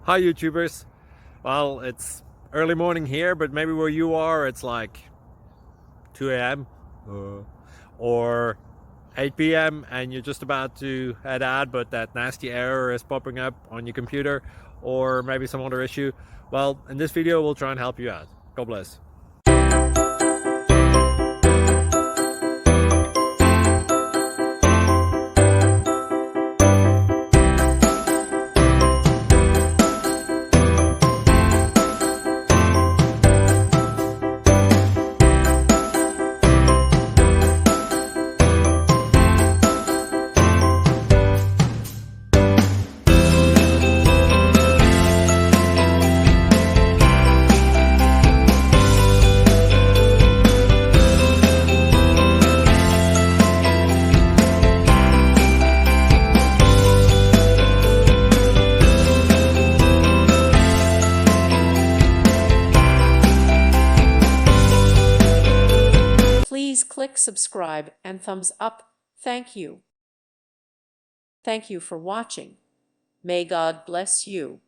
Hi YouTubers. Well, it's early morning here, but maybe where you are it's like 2 a.m. Or 8 p.m. and you're just about to head out, but that nasty error is popping up on your computer, or maybe some other issue. Well, in this video we'll try and help you out. God bless. Please click subscribe and thumbs up. Thank you. Thank you for watching. May God bless you.